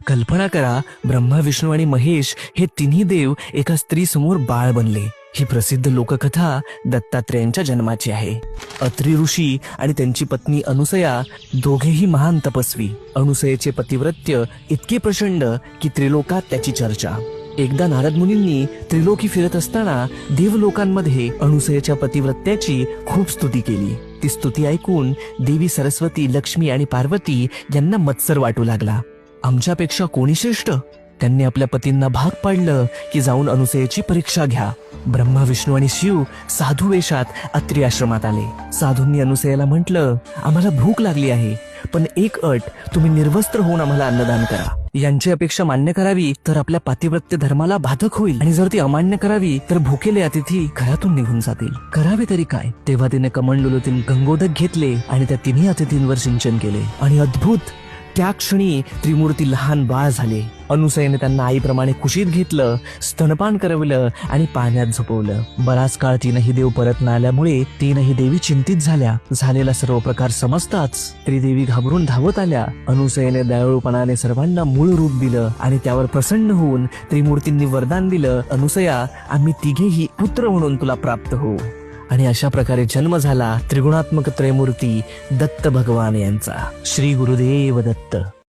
कल्पना करा, ब्रह्मा, विष्णू आणि महेश हे तिन्ही देव एका स्त्री समोर बाळ बनले. ही प्रसिद्ध लोककथा दत्तात्रेयांच्या जन्माची आहे. अत्री ऋषी आणि त्यांची पत्नी अनुसया दोघेही महान तपस्वी. अनुसयेचे पतिव्रत्य इतके प्रचंड की त्रिलोकात त्याची चर्चा. एकदा नारद मुनींनी त्रिलोकी फिरत असताना देवलोकांमध्ये अनुसयेच्या पतिव्रत्याची खूप स्तुती केली. ती स्तुती ऐकून देवी सरस्वती, लक्ष्मी आणि पार्वती यांना मत्सर वाटू लागला. आमच्यापेक्षा कोणी श्रेष्ठ? त्यांनी आपल्या पतींना भाग पाडलं की जाऊन अनुसयेची परीक्षा घ्या. ब्रह्मा, विष्णू आणि शिव साधू वेशात अत्री आश्रमात आले. साधूंनी अनुसयेला म्हटलं, आम्हाला भूक लागली आहे, पण एक अट, तुम्ही निर्वस्त्र होऊन आम्हाला अन्नदान करा. यांची अपेक्षा मान्य करावी तर आपल्या पातिव्रत्य धर्माला बाधक होईल, आणि जर ती अमान्य करावी तर भुकेले अतिथी घरातून निघून जातील. करावे तरी काय? तेव्हा तिने कमंडलूतील गंगोदक घेतले आणि त्या तिन्ही अतिथींवर सिंचन केले, आणि अद्भुत, त्या क्षणी त्रिमूर्ती लहान बाळ झाले. अनुसयेने त्यांना आईप्रमाणे कुशीत घेतलं, स्तनपान करवलं आणि पाण्यात झोपवलं. बराच काळ तीनही देव परत न आल्यामुळे तीनही देवी चिंतित झाल्या. झालेला सर्व प्रकार समजताच त्रिदेवी घाबरून धावत आल्या. अनुसयेने दयाळूपणाने सर्वांना मूळ रूप दिलं आणि त्यावर प्रसन्न होऊन त्रिमूर्तींनी वरदान दिलं, अनुसया, आम्ही तिघेही पुत्र म्हणून तुला प्राप्त होऊ. आणि अशा प्रकारे जन्म झाला त्रिगुणात्मक त्रयमूर्ती दत्त भगवान यांचा. श्री गुरुदेव दत्त.